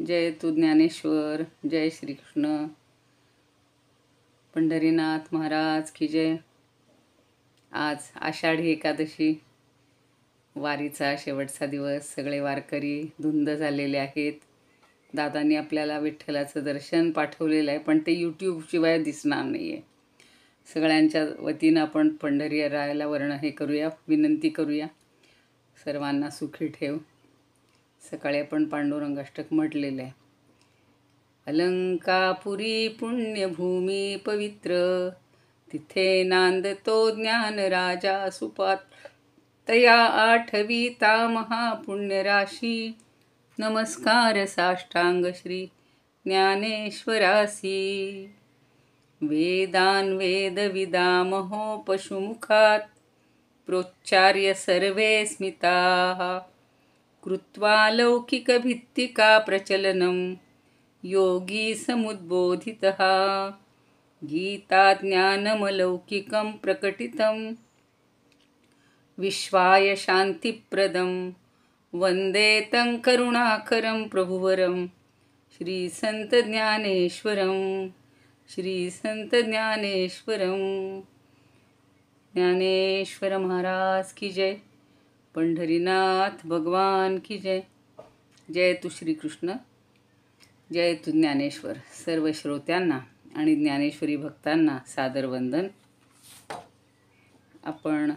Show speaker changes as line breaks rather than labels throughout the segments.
जय तू ज्ञानेश्वर, जय श्रीकृष्ण. पंढरीनाथ महाराज की जय. आज आषाढी एकादशी, वारीचा शेवटचा दिवस. सगळे वारकरी धुंद झालेले आहेत. दादांनी आपल्याला विठ्ठलाचं दर्शन पाठवलेलं आहे, पण ते यूट्यूबशिवाय दिसणार नाही आहे. सगळ्यांच्या वतीनं आपण पंढरी रायाला हे करूया, विनंती करूया, सर्वांना सुखी ठेव. सकाळी आपण पांडुरंगाष्टक म्हटलेलं आहे. अलंकापुरी पुण्यभूमी पवित्र, तिथे नांदतो ज्ञान राजा सुपात. तया आठवीता महापुण्यराशी, नमस्कार साष्टांग श्री ज्ञानेश्वरासी. वेदान वेदविदामहो पशुमुखात, प्रोच्चार्य सर्वे स्मिताः. कृत्वा लौकिकभित्तिका प्रचलनं, योगी समुद्बोधितः. गीताज्ञानमलौकिकं प्रकटितं, विश्वाय शान्तिप्रदं. वन्दे तं करुणाकरं प्रभुवरं, श्रीसंतज्ञानेश्वरं. श्रीसंतज्ञानेश्वरं. ज्ञानेश्वर महाराज की जय. पंढरीनाथ भगवान की जय. जय तू श्रीकृष्ण, जय तू ज्ञानेश्वर. सर्व श्रोत्यांना आणि ज्ञानेश्वरी भक्तांना सादर वंदन. आपण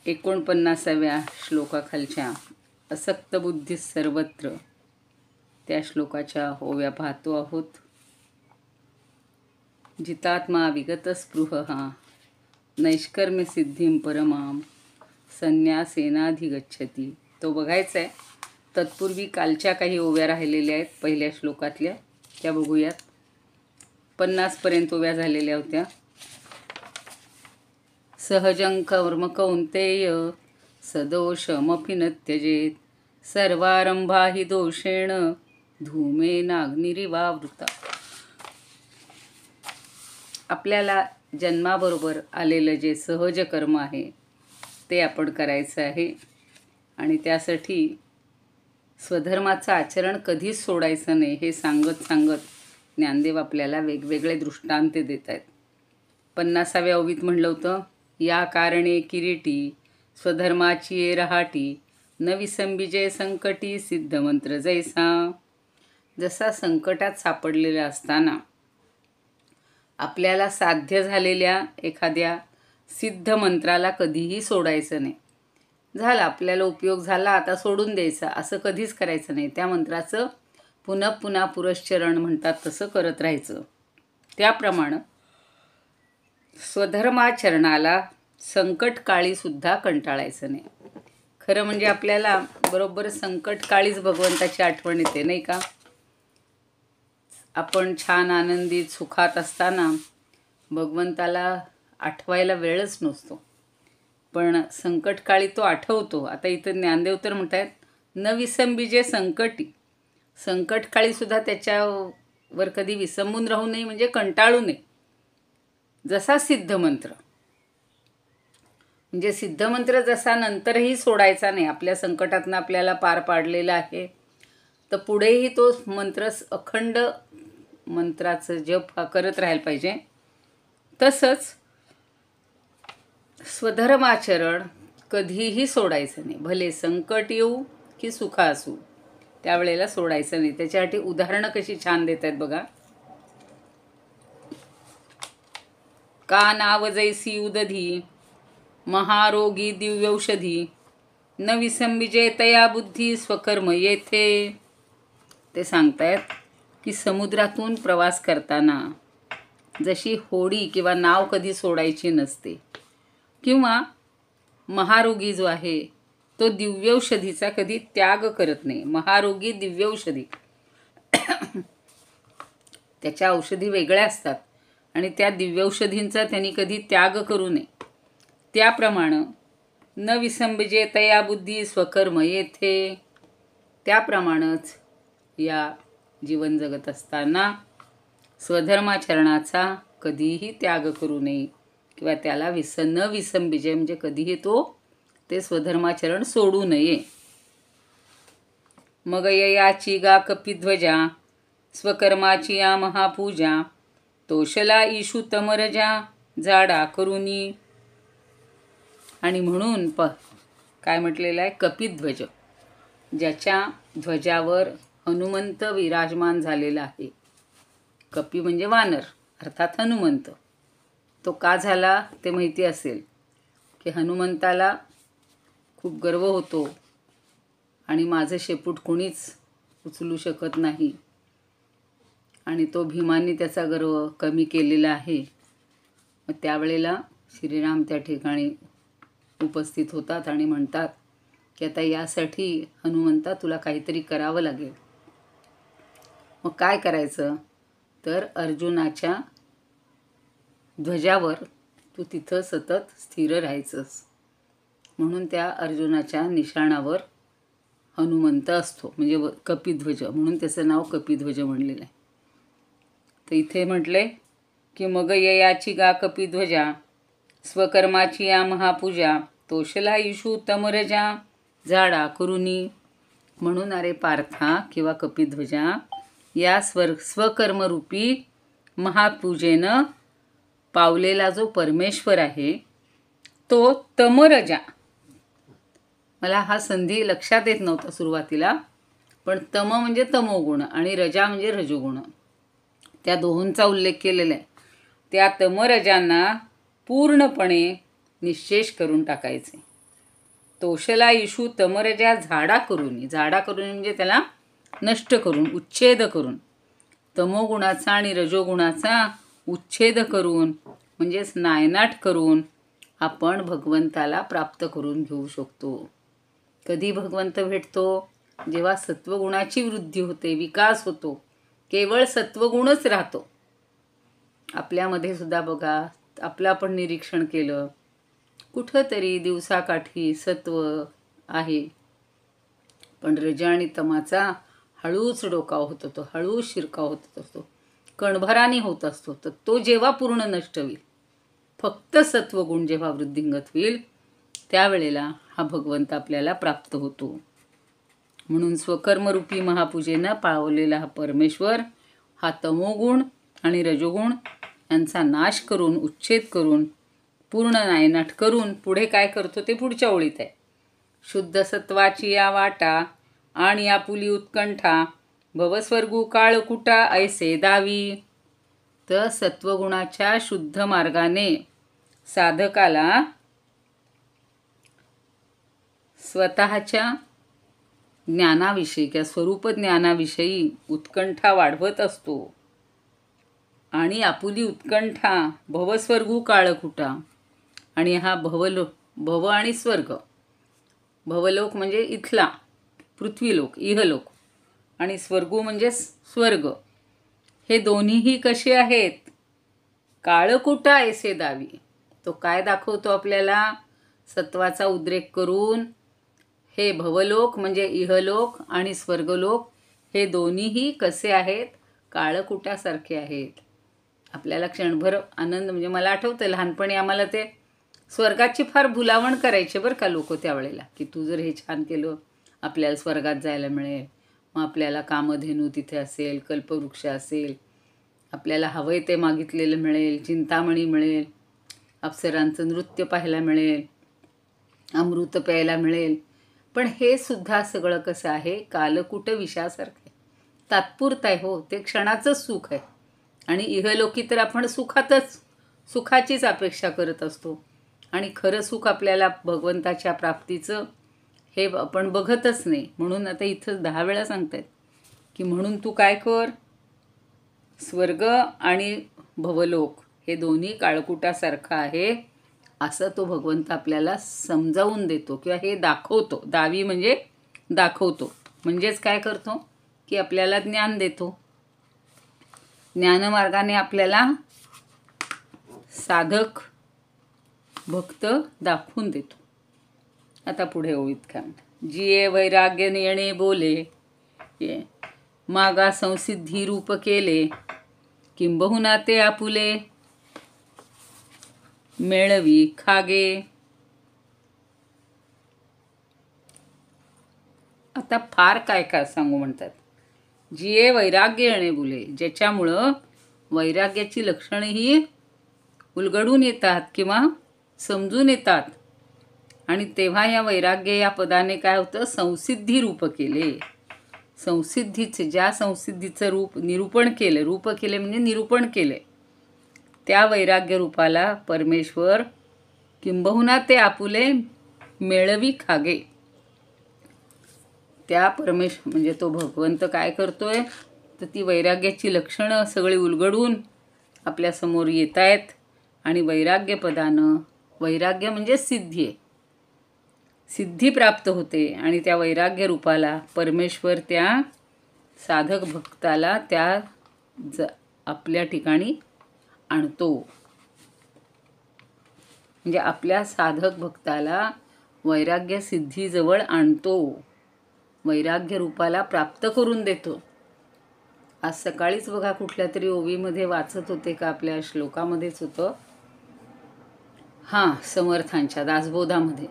49व्या श्लोकाखालच्या असक्त बुद्धी सर्वत्र त्या श्लोकाच्या ओव्या पाहतो आहोत. जितात्मा विगत स्पृहः, नैष्कर्म्य सिद्धिं परमां, संन्यासेनाधिगच्छति. तो बघायचा आहे. तत्पूर्वी कालच्या काही ओव्या राहिलेल्या आहेत पहिल्या श्लोकातल्या, त्या बघूयात. 50पर्यंत ओव्या झालेल्या होत्या. सहजं कर्म कौन्तेय, सदोषमपि न त्यजेत. सर्वारंभा हि दोषेण, धूमेनाग्निरिवावृता. आपल्याला जन्माबरोबर आलेलं जे सहज कर्म आहे ते आपण करायचं आहे. आणि त्यासाठी स्वधर्माचं आचरण कधीच सोडायचं नाही, हे सांगत ज्ञानदेव आपल्याला वेगवेगळे दृष्टांत देत आहेत. 50व्या ओवीत म्हणलं होतं, या कारणे किरीटी, स्वधर्माची ये रहाटी, न विसंबिजे संकटी, सिद्ध मंत्र जैसा. जसा संकटात सापडलेला असताना आपल्याला साध्य झालेल्या एखाद्या सिद्ध मंत्राला कधीही सोडायचं नाही. झाला, आपल्याला उपयोग झाला, आता सोडून द्यायचा असं कधीच करायचं नाही. त्या मंत्राचं पुन्हा पुन्हा पुरश्चरण म्हणतात तसं करत राहायचं. त्याप्रमाणे स्वधर्माचरणाला संकटकाळीसुद्धा कंटाळायचं नाही. खरं म्हणजे आपल्याला बरोबर संकटकाळीच भगवंताची आठवण येते, नाही का? आपण छान आनंदित सुखात असताना भगवंताला आठवायला वेळच नसतो, पण संकटकाळी तो आठवतो. आता इथं ज्ञानदेव तर म्हणतात, न विसंबिजे संकटी. संकटकाळीसुद्धा त्याच्यावर कधी विसंबून राहू नये, म्हणजे कंटाळू नये. जसा सिद्धमंत्र, म्हणजे सिद्धमंत्र जसा नंतरही सोडायचा नाही. आपल्या संकटातनं आपल्याला पार पाडलेला आहे, तर पुढेही तो मंत्र अखंड मंत्राचं जप करत राहायला पाहिजे. तसंच स्वधर्माचरण कधीही सोडायचं नाही. भले संकट येऊ की सुख असू, त्यावेळेला सोडायचं नाही. त्याच्यासाठी उदाहरणं कशी छान देत आहेत बघा. का नाव जैसी उदधी, महारोगी दिव्यौषधी, न विसंबिजे तया बुद्धी, स्वकर्म येथे. ते सांगतायत की समुद्रातून प्रवास करताना जशी होडी किंवा नाव कधी सोडायची नसते, किंवा महारोगी जो आहे तो दिव्यौषधीचा कधी त्याग करत नाही. महारोगी दिव्यौषधी, त्याच्या औषधी वेगळ्या असतात आणि त्या दिव्यौषधींचा त्यांनी कधी त्याग करू नये. त्याप्रमाणे न विसंबिजे तया बुद्धी, स्वकर्म येथे. त्याप्रमाणेच या जीवन जगत असताना स्वधर्माचरणाचा कधीही त्याग करू नये, किंवा त्याला न विसंबिजे म्हणजे कधीही ते स्वधर्माचरण सोडू नये. मग ययाची गा कपिध्वजा स्वकर्माची या महापूजा तोषला ईशू तमरजा जाडा करुनी. आणि म्हणून काय म्हटलेलं आहे, कपिध्वज, ज्याच्या ध्वजावर हनुमंत विराजमान झालेला आहे. कपी म्हणजे वानर अर्थात हनुमंत. तो का झाला ते माहिती असेल की हनुमंताला खूप गर्व होतो आणि माझं शेपूट कोणीच उचलू शकत नाही आणि तो भीमाने त्याचा गर्व कमी केलेला आहे. मग त्यावेळेला श्रीराम त्या ठिकाणी उपस्थित होतात आणि म्हणतात की आता यासाठी हनुमंता तुला काहीतरी करावं लागेल. मग काय करायचं तर अर्जुनाच्या ध्वजावर तू तिथं सतत स्थिर राहायचंस. म्हणून त्या अर्जुनाच्या निशाणावर हनुमंत असतो, म्हणजे कपिध्वज, म्हणून त्याचं नाव कपिध्वज म्हणलेलं आहे. तर इथे म्हटले की मग ययाची गा कपिध्वजा स्वकर्माची या महापूजा तोषला ईशू तमरजा झाडा करुनी. म्हणून अरे पार्था किंवा कपिध्वजा, या स्वकर्मरूपी महापूजेनं पावलेला जो परमेश्वर आहे तो तमरजा, मला हा संधी लक्षात येत नव्हता सुरुवातीला, पण तम म्हणजे तमोगुण आणि रजा म्हणजे रजोगुण, त्या दोहोंचा उल्लेख केलेला आहे. त्या तमरजांना पूर्णपणे निश्शेष करून टाकायचे. तोषला ईशू तमरजा झाडा करून, झाडा करून म्हणजे त्याला नष्ट करून, उच्छेद करून, तमोगुणाचा आणि रजोगुणाचा उच्छेद करून म्हणजेच नायनाट करून आपण भगवंताला प्राप्त करून घेऊ शकतो. कधी भगवंत भेटतो? जेव्हा सत्वगुणाची वृद्धी होते, विकास होतो, केवळ सत्वगुणच राहतो. आपल्यामध्ये सुद्धा बघा, आपलं आपण निरीक्षण केलं, कुठंतरी दिवसाकाठी सत्व आहे, पण रज आणि तमाचा हळूच डोकाव होत असतो, हळूच शिरकाव होत असतो, कणभराने होत असतो. तर तो जेव्हा पूर्ण नष्ट होईल, फक्त सत्वगुण जेव्हा वृद्धिंगत होईल, त्यावेळेला हा भगवंत आपल्याला प्राप्त होतो. म्हणून स्वकर्मरूपी महापूजेनं पावलेला हा परमेश्वर हा तमोगुण आणि रजोगुण यांचा नाश करून, उच्छेद करून, पूर्ण नायनाट करून पुढे काय करतो ते पुढच्या ओळीत आहे. शुद्ध सत्वाची या वाटा आणि आपुली उत्कंठा भवस्वर्गू काळकुटा ऐसे दावी. तर सत्वगुणाच्या शुद्ध मार्गाने साधकाला स्वतःच्या ज्ञानाविषयी किंवा स्वरूप ज्ञानाविषयी उत्कंठा वाढवत असतो. आणि आपुली उत्कंठा भवस्वर्गू काळकुटा, आणि हा भव आणि स्वर्ग, भवलोक म्हणजे इथला पृथ्वीलोक, इहलोक, आणि स्वर्गू म्हणजे स्वर्ग, हे दोन्हीही कसे आहेत? काळकुटा ऐसे दावी. तो काय दाखवतो आपल्याला? सत्वाचा उद्रेक करून हे भवलोक म्हणजे इहलोक आणि स्वर्गलोक हे दोन्हीही कसे आहेत? काळकुटासारखे आहेत. आपल्याला क्षणभर आनंद, म्हणजे मला आठवतं लहानपणी आम्हाला ते स्वर्गाची फार भुलावण करायचे बरं का लोक त्यावेळेला, की तू जर हे छान केलं आपल्याला स्वर्गात जायला मिळेल, मग आपल्याला कामधेनू तिथे असेल, कल्पवृक्ष असेल, आपल्याला हवंय ते मागितलेलं मिळेल, चिंतामणी मिळेल, अप्सरांचं नृत्य पाहायला मिळेल, अमृत प्यायला मिळेल. पण हे सुद्धा सगळं कसं आहे? कालकूट विषासारखं आहे, तात्पुरतं आहे. हो, ते क्षणाचंच सुख आहे. आणि इहलोकी तर आपण सुखाचीच अपेक्षा करत असतो, आणि खरं सुख आपल्याला भगवंताच्या प्राप्तीचं हे आपण बघतच नाही. म्हणून आता इथं 10 वेळा सांगतायत की म्हणून तू काय कर, स्वर्ग आणि भवलोक हे दोन्ही काळकुटासारखं आहे असं तो भगवंत आपल्याला समजावून देतो किंवा हे दाखवतो. दावी म्हणजे दाखवतो, म्हणजेच काय करतो की आपल्याला ज्ञान देतो. ज्ञानमार्गाने आपल्याला साधक भक्त दाखवून देतो. आता पुढे ओळीत काय म्हणतात? जिये वैराग्य येणे बोले, मागा संसिद्धी रूप केले, किंबहुना ते आपुले मेळवी खागे. आता फार काय काय सांगू म्हणतात. जिये वैराग्य येणे बोले, ज्याच्यामुळं वैराग्याची लक्षणं ही उलगडून येतात किंवा समजून येतात. आणि तेव्हा या वैराग्य या पदाने काय होतं, संसिद्धी रूप केले. संसिद्धीचे, ज्या संसिद्धीचं रूप निरूपण केलं, रूप केले म्हणजे निरूपण केले, त्या वैराग्य रूपाला परमेश्वर किंबहुना ते आपुले मेळवी खागे. त्या म्हणजे तो भगवंत काय करतोय, तर ती वैराग्याची लक्षणं सगळी उलगडून आपल्यासमोर येत आहेत. आणि वैराग्य पदानं, वैराग्य म्हणजे सिद्धी आहे, सिद्धी प्राप्त होते. आणि त्या वैराग्य रूपाला परमेश्वर त्या साधक भक्ताला त्या आपल्या ठिकाणी आणतो. म्हणजे आपल्या साधक भक्ताला वैराग्य सिद्धीजवळ आणतो, वैराग्य रूपाला प्राप्त करून देतो. आज सकाळीच बघा कुठल्या तरी ओवीमध्ये वाचत होते का, आपल्या श्लोकामध्येच होतं, समर्थांच्या दासबोधामध्ये,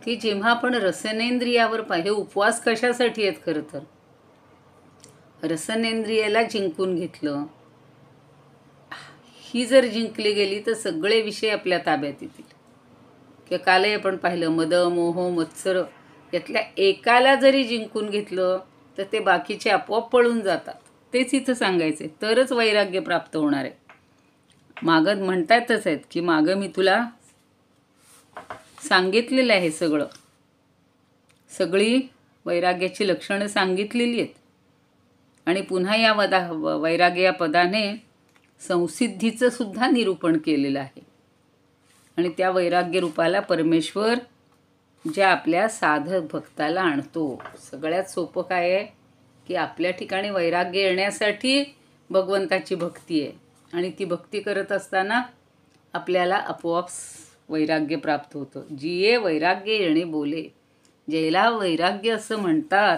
की जेव्हा आपण रसनेंद्रियावर हे उपवास कशासाठी आहेत, खरं तर रसनेंद्रियाला जिंकून घेतलं, ही जर जिंकली गेली तर सगळे विषय आपल्या ताब्यात येतील. की कालही आपण पाहिलं, मद मोह मत्सर यातल्या एकाला जरी जिंकून घेतलं तर ते बाकीचे आपोआप पळून जातात. तेच इथं सांगायचे, तरच वैराग्य प्राप्त होणार आहे. मागं म्हणतातच आहेत की मागं मी तुला सांगितलेलं आहे, सगळी वैराग्याची लक्षणं सांगितलेली आहेत. आणि पुन्हा या वैराग्य या पदाने संसिद्धीचं सुद्धा निरूपण केलेलं आहे. आणि त्या वैराग्य रूपाला परमेश्वर ज्या आपल्या साधक भक्ताला आणतो. सगळ्यात सोपं काय आहे की आपल्या ठिकाणी वैराग्य येण्यासाठी भगवंताची भक्ती आहे. आणि ती भक्ती करत असताना आपल्याला आपोआप वैराग्य प्राप्त होतं. जिये वैराग्य येणे बोले, ज्याला वैराग्य असं म्हणतात,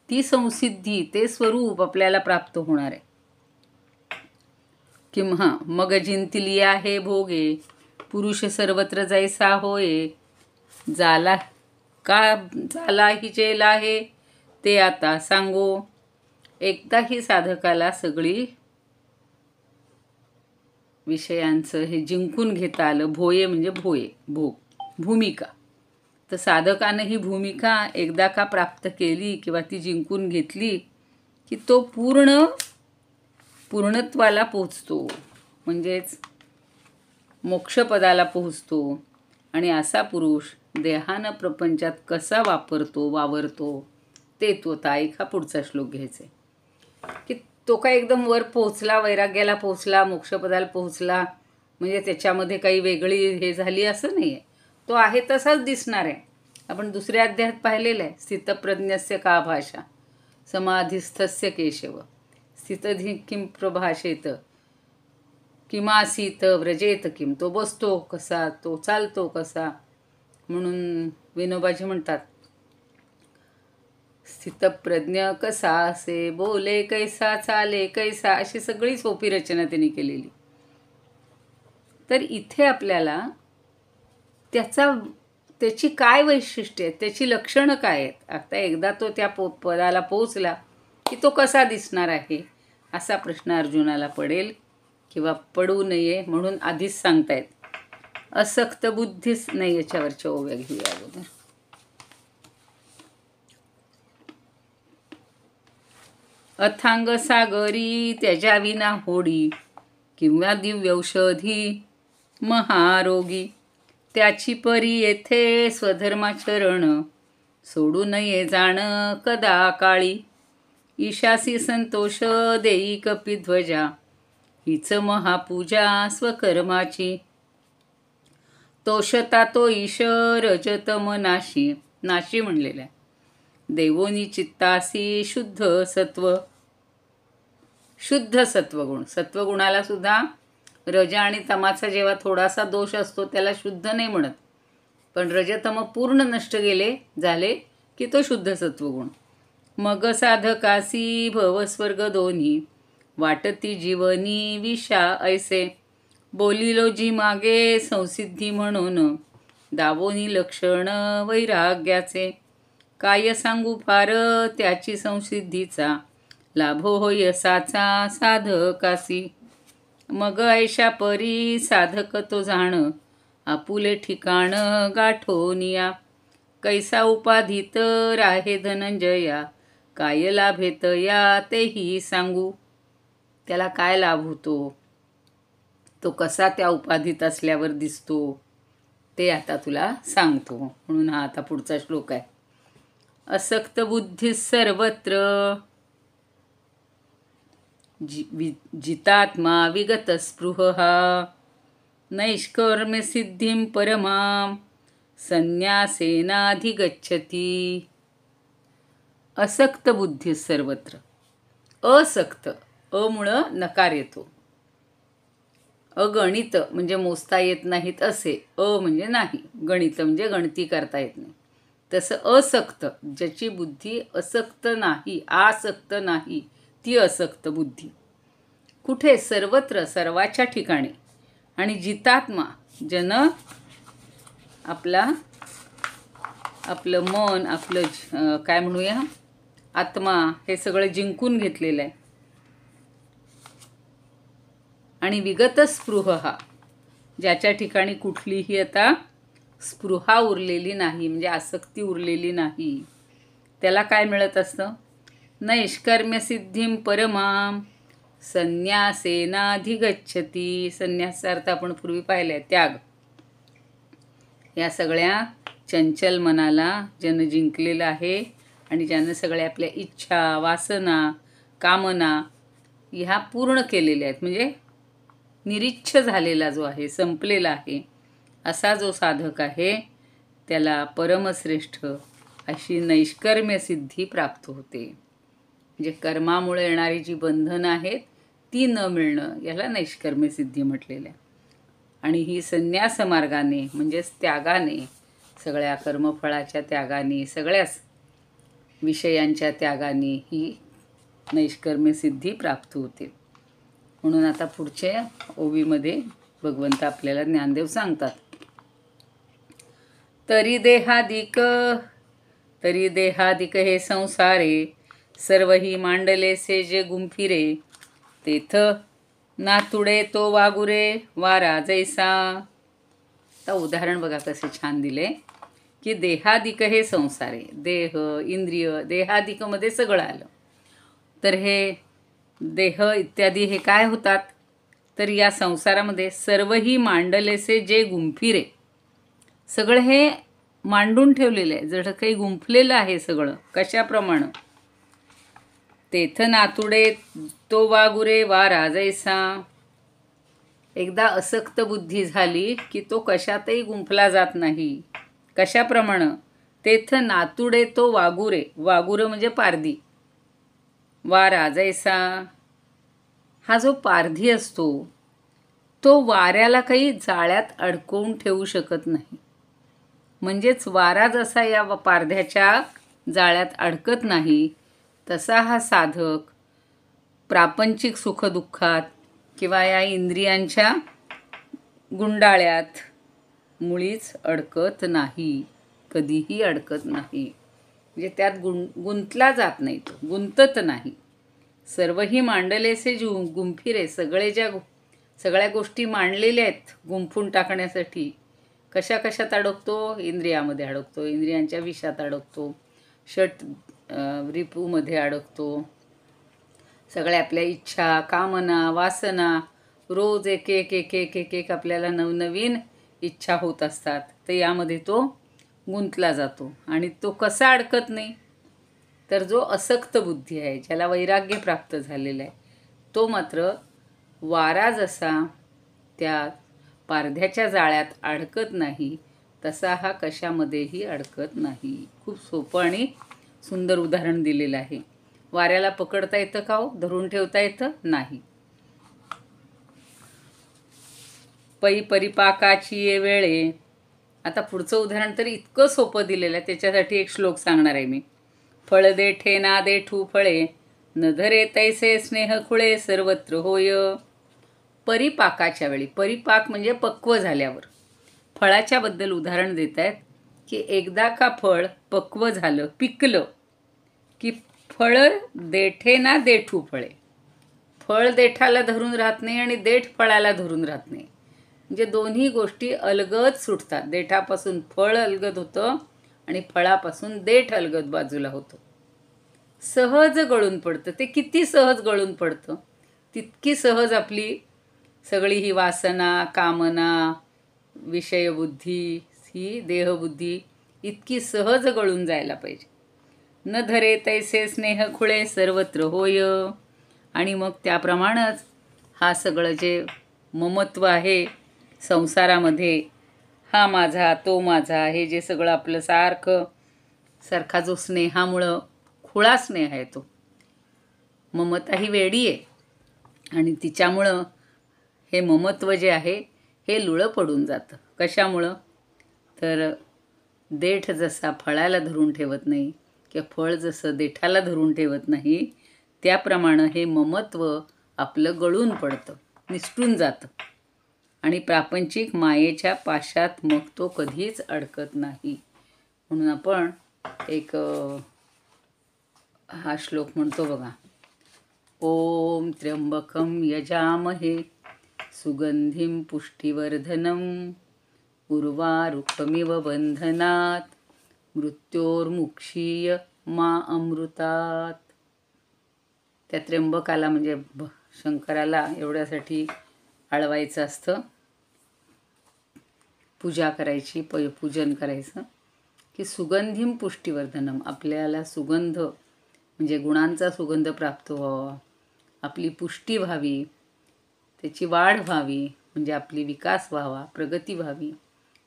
ती संसिद्धी, ते स्वरूप आपल्याला प्राप्त होणार आहे. किंवा मग जिंतिलिया हे भोगे, पुरुष सर्वत्र जैसा होये, जाला हिचेला आहे ते आता सांगो. एकदा ही साधकाला सगळी विषयांचं हे जिंकून घेता आलं, भोये म्हणजे भोग, भूमिका, तर साधकानं ही भूमिका एकदा का प्राप्त केली किंवा ती जिंकून घेतली की तो पूर्णत्वाला पोचतो, म्हणजेच मोक्षपदाला पोहोचतो. आणि असा पुरुष देहानं प्रपंचात कसा वावरतो ते तो आता ऐका पुढचा श्लोक घ्यायचे. की तो काय एकदम वर पोहोचला, वैराग्याला पोहोचला, मोक्षपदाला पोहोचला म्हणजे त्याच्यामध्ये काही वेगळी हे झाली असं नाही आहे. तो आहे तसाच दिसणार आहे. आपण दुसऱ्या अध्यायात पाहिलेलं आहे, स्थितप्रज्ञस्य का भाषा समाधिस्थस्य केशव स्थितधी किं प्रभाषेत किमासीत व्रजेत किम. तो बसतो कसा, तो चालतो कसा. म्हणून विनोबाजी म्हणतात, स्थितप्रज्ञ कसा असे, बोले कैसा, चाले कैसा, अशी सगळी सोपी रचना त्यांनी केलेली. तर इथे आपल्याला त्याची काय वैशिष्ट्य आहेत, त्याची लक्षणं काय आहेत. आता एकदा तो त्या पदाला पोहोचला की तो कसा दिसणार आहे असा प्रश्न अर्जुनाला पडेल किंवा पडू नये म्हणून आधीच सांगतायत. असक्त बुद्धीच नाही, याच्यावरच्या ओव्या घेऊया अगोदर. अथांग सागरी त्याच्याविना होडी, किंवा दिव्यौषधी महारोगी, त्याची परी येथे स्वधर्माचरण, सोडू नये जाण कदा काळी. ईशासी संतोष देई कपिध्वजा, हीच महापूजा स्वकर्माची. तोषता तो ईश रजतम नाशी म्हणलेला आहे. देवोनी चित्तासी शुद्ध सत्वगुण. सत्वगुणाला सुद्धा रज आणि तमाचा जेव्हा थोडासा दोष असतो त्याला शुद्ध नाही म्हणत, पण रजतम पूर्ण नष्ट झाले की तो शुद्ध सत्वगुण. मग साधकासी भवस्वर्ग दोन्ही, वाटती जीवनी विषा ऐसे. बोलिलो जी मागे संसिद्धी म्हणून, दावोनी लक्षण वैराग्याचे. काय सांगू फार त्याची संसिद्धीचा, लाभो होय साचा साधकासी. मग ऐशा परी साधक तो जाण, आपुले ठिकाण गाठोनिया. कैसा उपाधीत राहे धनंजया, काय लाभेत या तेही सांगू. त्याला काय लाभ होतो, तो कसा त्या उपाधीत असल्यावर दिसतो, ते आता तुला सांगतो. म्हणून हा आता पुढचा श्लोक आहे. असक्त बुद्धी सर्वत्र, जितात्मा विगत स्पृहा. नैष्कर्म्य सिद्धिं परमां, संन्यासेनाधिगच्छति. असक्त बुद्धी सर्वत्र. असक्त, अमुळं नकार येतो. अगणित म्हणजे मोजता येत नाहीत असे. म्हणजे नाही, गणित म्हणजे गणती करता येत नाही. तसं असक्त, ज्याची बुद्धी असक्त नाही, आसक्त नाही, ती असक्त बुद्धी. कुठे? सर्वत्र, सर्वाच्या ठिकाणी. आणि जितात्मा, ज्यानं आपलं मन, आपलं काय म्हणूया, आत्मा, हे सगळं जिंकून घेतलेलं आहे. आणि विगत स्पृहा, ज्याच्या ठिकाणी कुठलीही आता स्पृहा उरलेली नाही, म्हणजे आसक्ती उरलेली नाही, त्याला काय मिळत असतं? नैष्कर्म्य सिद्धिं परमां, संन्यासेनाधिगच्छति. संन्यासाचा अर्थ आपण पूर्वी पाहिलाय, त्याग. या सगळ्या चंचल मनाला ज्यानं जिंकलेलं आहे आणि ज्यानं सगळ्या आपल्या इच्छा, वासना, कामना ह्या पूर्ण केलेल्या आहेत, म्हणजे निरीच्छ झालेला जो आहे, संपलेला आहे, असा जो साधक आहे, त्याला परमश्रेष्ठ अशी नैष्कर्म्य सिद्धी प्राप्त होते. म्हणजे कर्मामुळे येणारी जी बंधनं आहेत ती न मिळणं, याला नैष्कर्म्य सिद्धी म्हटलेलं आहे. आणि ही संन्यास मार्गाने, म्हणजेच त्यागाने, सगळ्या कर्मफळाच्या त्यागाने, सगळ्याच विषयांच्या त्यागाने ही नैष्कर्म्य सिद्धी प्राप्त होते. म्हणून आता पुढच्या ओवीमध्ये भगवंत आपल्याला ज्ञानदेव सांगतात. तरी देहादिक हे संसारे, सर्व ही मांडलेसे जे गुंफिरे. तेथ नातुडे तो वागुरे, वारा जैसा. आता उदाहरण बघा कसे छान दिले, की देहादिक हे संसारे, देह, इंद्रिय, देहादिकमध्ये सगळं आलं. तर हे देह इत्यादी हे काय होतात? तर या संसारामध्ये सर्वही मांडलेसे जे गुंफिरे, सगळं हे मांडून ठेवलेलं आहे, जर काही गुंफलेलं आहे सगळं. कशाप्रमाणे? तेथ नातुडे तो वागुरे, वारा जैसा. एकदा असक्त बुद्धी झाली की तो कशातही गुंफला जात नाही. कशाप्रमाणे? तेथ नातुडे तो वागुरे, वागुर म्हणजे पारधी. वारा जैसा, हा जो पारधी असतो तो वाऱ्याला काही जाळ्यात अडकवून ठेवू शकत नाही. म्हणजेच वारा जसा या पारध्याच्या जाळ्यात अडकत नाही, तसा हा साधक प्रापंचिक सुखदुःखात किंवा या इंद्रियांच्या गुंडाळ्यात मुळीच अडकत नाही, कधीही अडकत नाही. म्हणजे त्यात गुंतला जात नाही, तो गुंतत नाही. सर्वही मांडलेसे गुंफिरे, सगळ्या गोष्टी मांडलेल्या आहेत गुंफून टाकण्यासाठी. कशात अडकतो? इंद्रियामध्ये अडकतो, इंद्रियांच्या विषात अडकतो, षट रिपूमध्ये अडकतो. सगळ्या आपल्या इच्छा, कामना, वासना, रोज एक एक एक एक एक एक आपल्याला नवनवीन इच्छा होत असतात. तर यामध्ये तो गुंतला जातो. आणि तो कसा अडकत नाही? तर जो असक्त बुद्धी आहे, ज्याला वैराग्य प्राप्त झालेला आहे, तो मात्र वारा जसा त्या पारध्याच्या जाळ्यात अडकत नाही, तसा हा कशामध्येही अडकत नाही. खूप सोपं आणि सुंदर उदाहरण दिलेलं आहे. वाऱ्याला पकडता येतं का हो? धरून ठेवता येतं? नाही. पै परिपाकाची ये वेळे. आता पुढचं उदाहरण तर इतकं सोपं दिलेलं आहे, त्याच्यासाठी एक श्लोक सांगणार आहे मी. फळ देठे ना देठू फळे, न धरे तैसे स्नेह खुळे, सर्वत्र होय. परिपाकाच्या वेळी, परिपाक म्हणजे पक्व झाल्यावर. फळाच्या बद्दल उदाहरण देत आहेत. की एकदा का फळ पक्व झालं, पिकलं, की फळं देठे ना देठू फळे. फळ देठाला धरून राहत नाही आणि देठ फळाला धरून राहत नाही. म्हणजे दोन्ही गोष्टी अलगद सुटतात. देठापासून फळ अलगद होतं आणि फळापासून देठ अलगद बाजूला होतं. सहज गळून पडतं. ते किती सहज गळून पडतं, तितकी सहज आपली सगळी ही वासना, कामना, विषयबुद्धी, ही देहबुद्धी इतकी सहज गळून जायला पाहिजे. न धरे तैसे स्नेह खुळे सर्वत्र होय. आणि मग त्याप्रमाणेच हा सगळं जे ममत्व आहे संसारामध्ये, हा माझा तो माझा, हे जे सगळं आपलं सारखा जो स्नेहामुळं खुळा स्नेह आहे, तो ममता ही वेडी आहे आणि तिच्यामुळं हे ममत्व जे आहे हे लुळं पडून जातं. कशामुळं? तर देठ जसा फळाला धरून ठेवत नाही किंवा फळ जसं देठाला धरून ठेवत नाही, त्याप्रमाणे हे ममत्व आपलं गळून पडतं, निसटून जातं आणि प्रापंचिक मायेच्या पाशात मग तो कधीच अडकत नाही. म्हणून आपण एक हा श्लोक म्हणतो बघा. ओम त्र्यंबकं यजामहे सुगंधिं पुष्टिवर्धनम् उर्वारुकमिव बंधनात् मृत्योर्मुक्षीय मा अमृतात्. त्या त्र्यंबकाला म्हणजे शंकराला एवढ्यासाठी आळवायचं असतं, पूजा करायची, पूजन करायचं की सुगंधिं पुष्टिवर्धनम, आपल्याला सुगंध म्हणजे गुणांचा सुगंध प्राप्त व्हावा, आपली पुष्टी व्हावी, त्याची वाढ व्हावी, म्हणजे आपली विकास व्हावा, प्रगती व्हावी.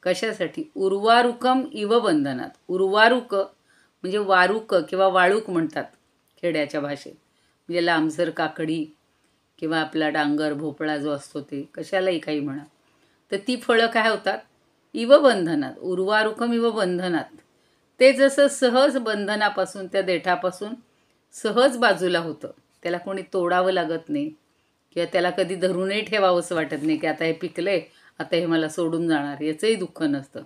कशासाठी? उर्वारुकम इव बंधनात. उर्वारुक म्हणजे वारुक किंवा वाळूक म्हणतात खेड्याच्या भाषेत, म्हणजे लांबसर काकडी किंवा आपला डांगर भोपळा जो असतो ते, कशालाही काही म्हणा. तर ती फळं काय होतात? इव बंधनात. उर्वारुकम इव बंधनात. ते जसं सहज बंधनापासून, त्या देठापासून सहज बाजूला होतं, त्याला कोणी तोडावं लागत नाही किंवा त्याला कधी धरूनही ठेवावंसं वाटत नाही की आता हे पिकलंय, आता हे मला सोडून जाणार, याचंही दुःख नसतं.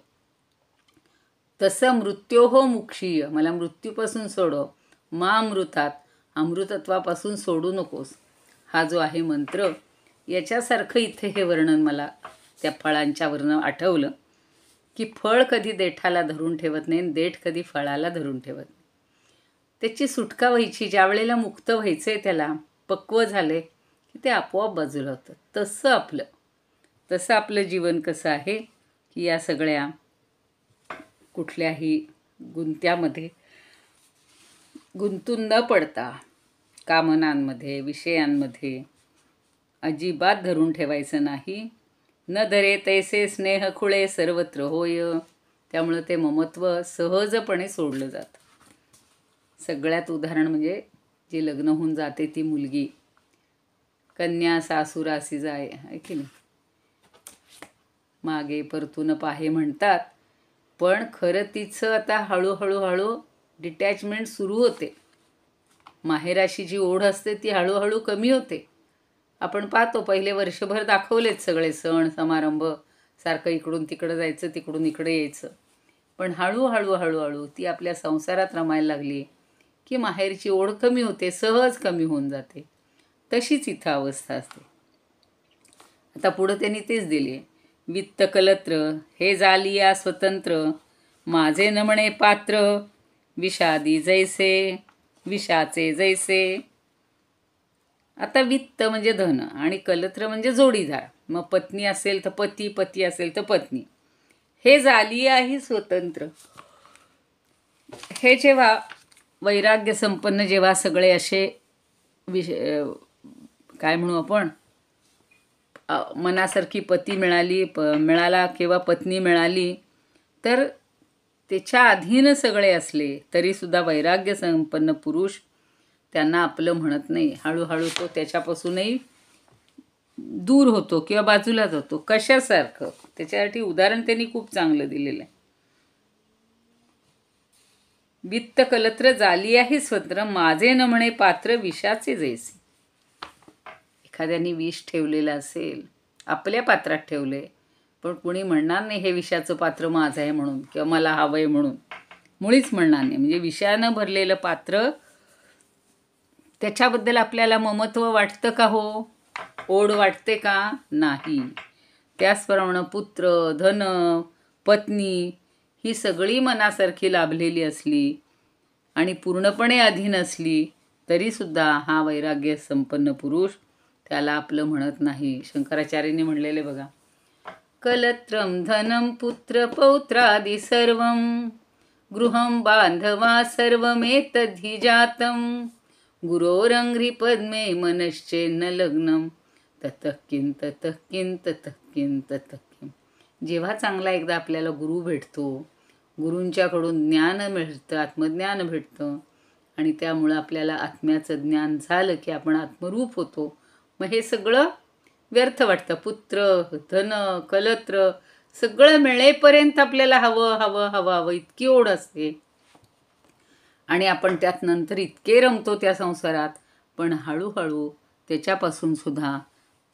तसं मृत्योहो मुक्षीय, मला मृत्यूपासून सोडव, मा अमृतात, अमृतत्वापासून सोडू नकोस, हा जो आहे मंत्र, याच्यासारखं इथे हे वर्णन मला त्या फळांच्या वर्णन आठवलं की फळ कधी देठाला धरून ठेवत नाही, देठ कधी फळाला धरून ठेवत नाही. त्याची सुटका व्हायची, ज्या वेळेला मुक्त व्हायचं आहे, त्याला पक्व झाले की ते आपोआप बाजूला होतं. तसं आपलं जीवन कसं आहे की या सगळ्या कुठल्याही गुंत्यामध्ये गुंतून न पडता, कामनांमध्ये, विषयांमध्ये अजिबात धरून ठेवायचं नाही. न धरे तैसे स्नेह खुळे सर्वत्र होय. त्यामुळं ते ममत्व सहजपणे सोडलं जातं. सगळ्यात उदाहरण म्हणजे जी लग्न होऊन जाते ती मुलगी, कन्या सासुरासी जाय, आहे की नाही, मागे परतून पाहे म्हणतात, पण खरं तिचं आता हळूहळू डिटॅचमेंट सुरू होते. माहेराशी जी ओढ असते ती हळूहळू कमी होते. आपण पाहतो पहिले वर्षभर दाखवलेच सगळे सण समारंभ, सारखं इकडून तिकडं जायचं, तिकडून इकडे यायचं, पण हळूहळू ती आपल्या संसारात रमायला लागली की माहेरची ओढ कमी होते, सहज कमी होऊन जाते. तशीच इथं अवस्था असते. आता पुढं त्यांनी तेच दिले. वित्त कलत्र हे जालिया स्वतंत्र, माझे न म्हणे पात्र, विषादी जैसे विषाचे जैसे. आता वित्त म्हणजे धन आणि कलत्र म्हणजे जोडीदार. मग पत्नी असेल तर पती, पती असेल तर पत्नी. हे जालिया ही स्वतंत्र. हे जेव्हा वैराग्य संपन्न, जेव्हा सगळे असे काय म्हणू आपण, मनासारखी पती मिळाला किंवा पत्नी मिळाली, तर त्याच्या अधीन सगळे असले तरीसुद्धा वैराग्य संपन्न पुरुष त्यांना आपलं म्हणत नाही. हळूहळू तो त्याच्यापासूनही दूर होतो किंवा बाजूला जातो. कशासारखं? त्याच्यासाठी उदाहरण त्यांनी खूप चांगलं दिलेलं आहे. वित्त कलत्र जालिया ही स्वतंत्र, माझे न म्हणे पात्र, विषाचे जैसे. एखाद्याने विष ठेवलेलं असेल, आपल्या पात्रात ठेवले, पण कुणी म्हणणार नाही हे विषाचं पात्र माझं आहे म्हणून किंवा मला हवं आहे म्हणून, मुळीच म्हणणार नाही. म्हणजे विषयानं भरलेलं पात्र, त्याच्याबद्दल आपल्याला ममत्व वाटतं का हो? ओढ वाटते का? नाही. त्याचप्रमाणे पुत्र, धन, पत्नी ही सगळी मनासारखी लाभलेली असली आणि पूर्णपणे अधीन असली तरीसुद्धा हा वैराग्य संपन्न पुरुष त्याला आपलं म्हणत नाही. शंकराचार्यांनी म्हणलेले बघा, कलत्रम धनम पुत्र पौत्रादि सर्वं गृहं बांधवा सर्वमेतद्धि जातं गुरोरंघ्रि पद्मे मनश्चेन्न लग्नम ततः किं ततः किं ततः किं ततः किं. जेव्हा चांगला एकदा आपल्याला गुरु भेटतो, गुरूंच्याकडून ज्ञान मिळतं, आत्मज्ञान भेटतं आणि त्यामुळं आपल्याला आत्म्याचं ज्ञान झालं की आपण आत्मरूप होतो. मग हे सगळं व्यर्थ वाटतं. पुत्र, धन, कलत्र सगळं मिळेपर्यंत आपल्याला हवं हवं हवं हवं इतकी ओढ असते आणि आपण त्यात नंतर इतके रमतो त्या संसारात. पण हळूहळू त्याच्यापासून सुद्धा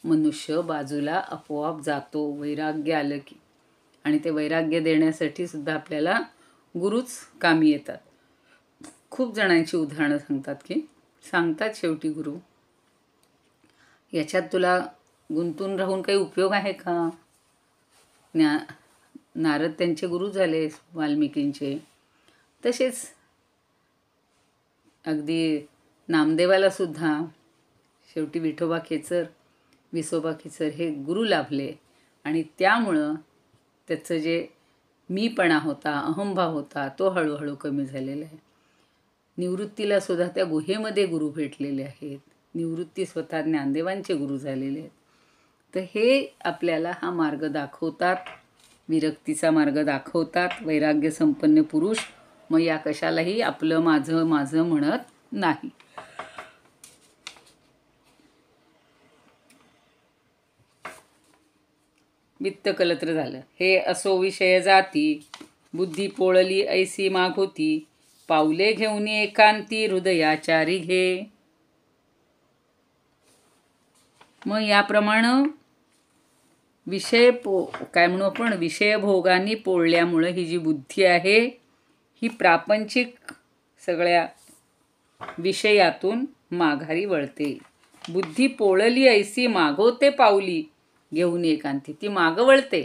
मनुष्य बाजूला आपोआप जातो वैराग्य आलं की. आणि ते वैराग्य देण्यासाठी सुद्धा आपल्याला गुरुच कामी येतात. खूप जणांची उदाहरणं सांगतात शेवटी गुरु, याच्यात तुला गुंतून राहून काही उपयोग आहे का? नारद त्यांचे गुरु झाले वाल्मिकींचे. तसेच अगदी नामदेवाला सुद्धा शेवटी विठोबा खेचर हे गुरु लाभले आणि त्यामुळं त्याचं जे मीपणा होता, अहंभाव होता, तो हळूहळू कमी झालेला आहे. निवृत्तीला सुद्धा त्या गुहेमध्ये गुरु भेटलेले आहेत. निवृत्ती स्वतः ज्ञानदेवांचे गुरु झालेले आहेत. तर हे आपल्याला हा मार्ग दाखवतात, विरक्तीचा मार्ग दाखवतात वैराग्य संपन्न पुरुष. मग या कशालाही आपलं माझं माझं म्हणत नाही. वित्त कलत्र झालं. हे असो विषय जाती, बुद्धी पोळली ऐसी मागोती, पाऊले घेऊन एकांती हृदयाचारी घे. मग याप्रमाणे काय म्हणू आपण, विषयभोगांनी पोळल्यामुळं ही जी बुद्धी आहे ही प्रापंचिक सगळ्या विषयातून माघारी वळते. बुद्धी पोळली ऐसी मागवते पाऊली घेऊन एकांती, ती मागं वळते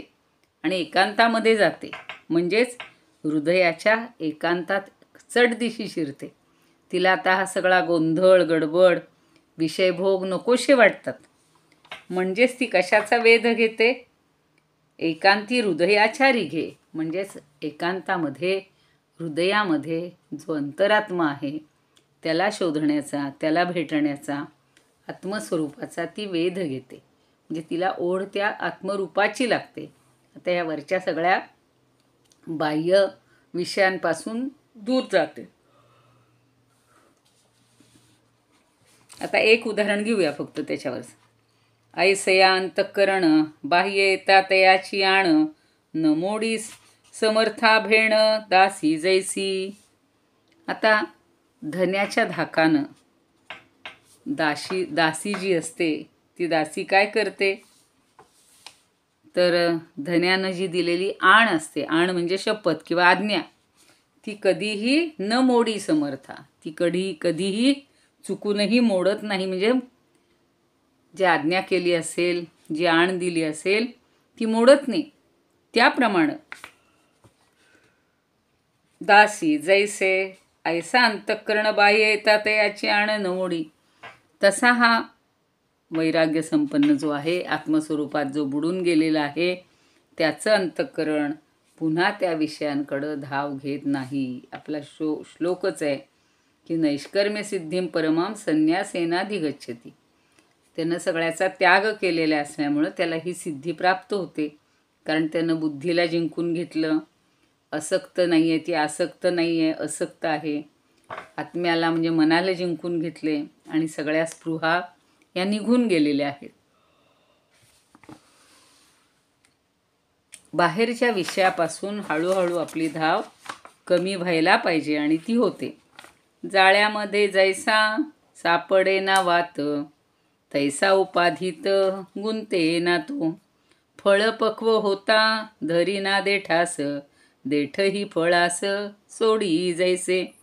आणि एकांतामध्ये जाते. म्हणजेच हृदयाच्या एकांतात चढदिशी शिरते. तिला आता हा सगळा गोंधळ गडबड विषयभोग नकोशे वाटतात. म्हणजेच ती कशाचा वेध घेते? एकांती हृदयाचारी घे. म्हणजेच एकांतामध्ये हृदयामध्ये जो अंतरात्मा आहे त्याला शोधण्याचा, त्याला भेटण्याचा, आत्मस्वरूपाचा ती वेध घेते. म्हणजे तिला ओढ त्या आत्मरूपाची लागते. आता या वरच्या सगळ्या बाह्य विषयांपासून दूर जाते. आता एक उदाहरण घेऊया फक्त त्याच्यावर. ऐसया अंतःकरण बाह्य येता तयाची आण, न मोडीस समर्था भेण दासी जैसी. आता धन्याच्या धाकानं दासी जी असते ती दासी काय करते तर धन्यानं जी दिलेली आण असते, आण म्हणजे शपथ किंवा आज्ञा, ती कधीही न मोडी समर्था, ती कधीही चुकूनही मोडत नाही. म्हणजे जी आज्ञा केली असेल, जी आण दिली असेल ती मोडत नाही. त्याप्रमाणे दासी जैसे ऐसा अंतःकरण बाह्य येतात याची आण न मोडी, तसा हा वैराग्य संपन्न जो आहे, आत्मस्वरूपात जो बुडून गेलेला आहे, त्याचं अंतःकरण पुन्हा त्या विषयांकडं धाव घेत नाही. आपला श्लोकच आहे की नैष्कर्म्य सिद्धिं परमां संन्यासेनाधिगच्छति. त्यानं सगळ्याचा त्याग केलेला असल्यामुळं त्याला ही सिद्धी प्राप्त होते. कारण त्यानं बुद्धीला जिंकून घेतलं. असक्त नाही आहे, ती आसक्त नाही आहे, असक्त आहे. आत्म्याला म्हणजे मनाला जिंकून घेतले आणि सगळ्या स्पृहा या निघून गेलेल्या आहेत. बाहेरच्या विषयापासून हळूहळू आपली धाव कमी व्हायला पाहिजे आणि ती होते. जाळ्यामध्ये जैसा सापडे ना वात, तैसा उपाधीत गुंते ना तो. फळ पक्व होता धरीना देठास, देठही फळास सोडी जैसे.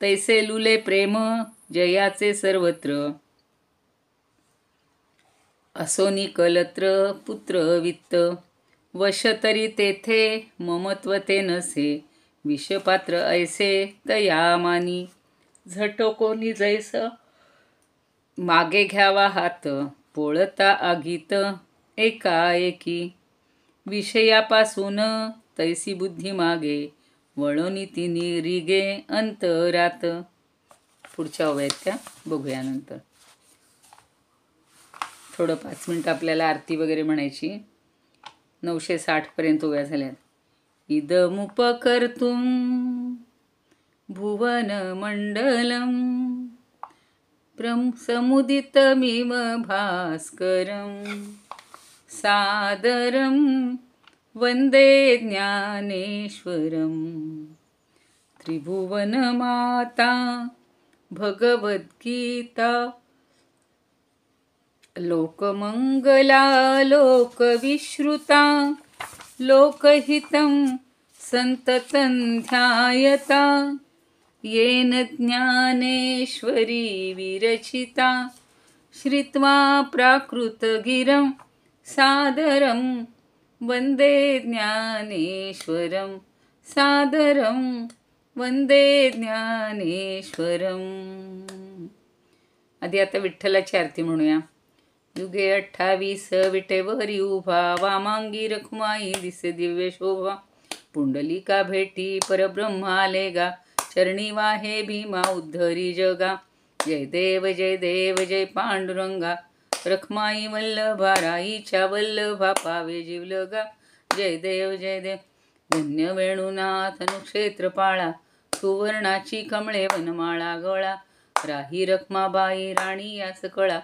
तैसे लुले प्रेम जयाचे सर्वत्र, असोनी कलत्र पुत्र वित्त. वश तरी तेथे ममत्व ते नसे, विषपात्र ऐसे तया मानी. झटकोनी जैस मागे घ्यावा हात, पोळता आगीत एकाएकी. विषयापासून तैसी बुद्धी मागे, वळोनी तिनी रिगे अंतरात. पुढच्या ओव्यात त्या बघूया नंतर. थोडं 5 मिनटं आपल्याला आरती वगैरे म्हणायची. 960 पर्यंत ओव्या झाल्यात. इदमुपकर्तुं भुवन मंडलम समुदितमिव भास्करं, सादरं वंदे ज्ञानेश्वरं. त्रिभुवनमाता भगवद्गीता, लोकमंगला लोकविश्रुता. लोकहितं संततं ध्यायता, येन ज्ञानेश्वरी विरचिता. श्रित्वा प्राकृतगिरं सादरं वंदे ज्ञानेश्वरं, सादरं वंदे ज्ञानेश्वरं. आधी आता विठ्ठलाची आरती म्हणूया. युगे 28 विटेवरी उभा, वामांगी रखुमाई दिसे दिव्य शोभा. पुंडलिका भेटी परब्रह्म आले गा, चरणी वाहे भीमा उद्धरी जगा. जय देव जय देव जय पांडुरंगा, रखमाई वल्लभा राईच्या वल्लभा पावे जीवलगा. जय देव जय देव. धन्य वेणुनाथ अनुक्षेत्रपाळा, सुवर्णाची कमळे वनमाळा गळा. राही रखमाबाई राणी यास कळा,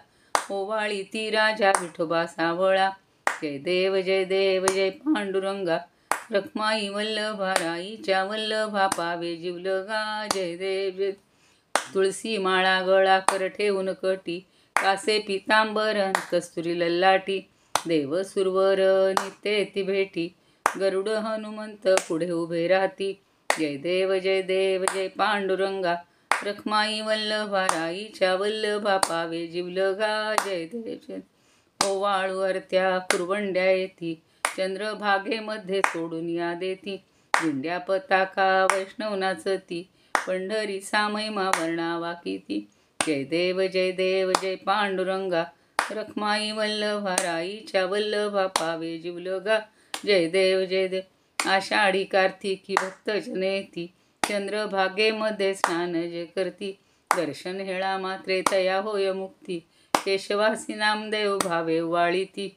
ओवाळी ती राजा विठोबा सावळा. जय देव जय देव जय पांडुरंगा, रखमाई वल्लभा राईच्या वल्लभा पावे जीवलगा. जय देव जय. तुळसी माळा गळा कर ठेवून कटी, कासे पितांबरन कस्तुरी लल्लाटी. देव सुरवर नित्य ती भेटी, गरुड हनुमंत पुढे उभे राहती. जय देव जय देव जय पांडुरंगा, रखमाई वल्लभा राईच्या वल्लभा पावे जीवलगा. जय देव जय. ओवाळू अर्त्या कुरवंड्या येती, चंद्रभागेमध्ये सोडून या देती. दिंड्या पताका वैष्णव नाचती, पंढरी सामैमा वर्णावा किती. जय देव जय देव जय पांडुरंगा, रखमाई वल्लभा राईच्या वल्लभा पावे जीवलगा. जय देव जय देव. आषाढी कार्तिकी भक्तजनेती, चंद्रभागेमध्ये स्नान जे करती. दर्शन हेळा मात्रे तया होय मुक्ती, केशवासी नामदेव भावे वाळीती.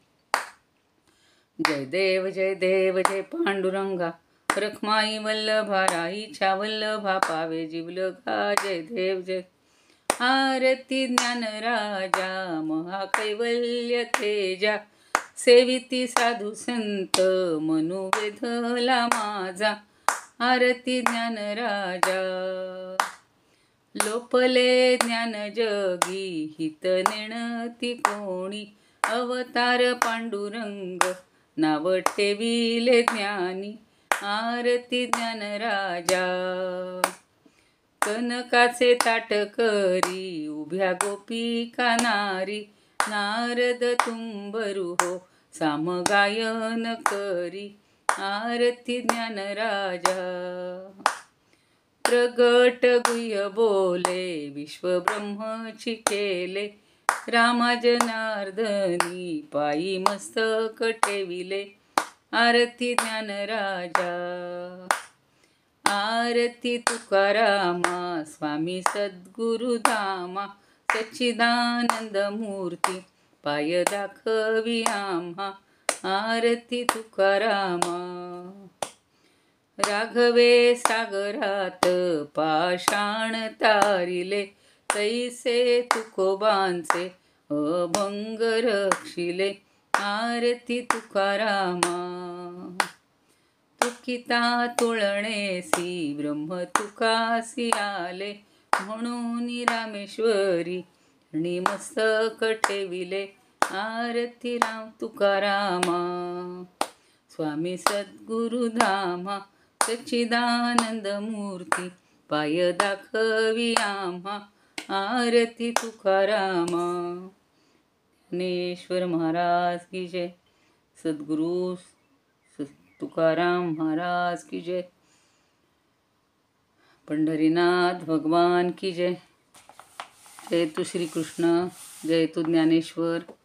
जय देव जय देव जय पांडुरंगा, रखमाई वल्लभा राईच्या वल्लभा पावे जीवलगा. जय देव जय. आरती ज्ञान राजा महाकैवल्य तेजा, सेविती साधू संत मनुवेधला माझा. आरती ज्ञान राजा लोपले ज्ञान जगी, हित नेणती कोणी. अवतार पांडुरंग नाव ठेविले ज्ञानी. आरती ज्ञान राजा कनकाचे ताट करी, उभ्या गोपिका नारी. नारद तुंबरू हो सामगायन करी. आरती ज्ञान राजा प्रगट गुह्य बोले, विश्वब्रह्मची केले. रामा जनार्दनी पायी मस्तक ठेविले. आरती ज्ञान राजा. आरती तुकारामा स्वामी सद्गुरुधामा, सच्चिदानंद मूर्ती पाय दाखवी आम्हा. आरती तुकारामा. राघवे सागरात पाषाण तारिले, तैसे तुकोबांचे अभंग रक्षिले. आरती तुकारामा. तुकिता तुळणेसी ब्रह्म तुकासी आले, म्हणून रामेश्वरी आणि मस्तक ठेविले. आरती राम तुकारामा. स्वामी सद्गुरुधामा सच्चिदानंद मूर्ती, पाय दाखवी आम्हा आरती तुकारामा. ज्ञानेश्वर महाराज की जय. सद्गुरु तुकाराम महाराज की जय. पंढरीनाथ भगवान की जय. जय तू श्री कृष्ण, जय तू ज्ञानेश्वर.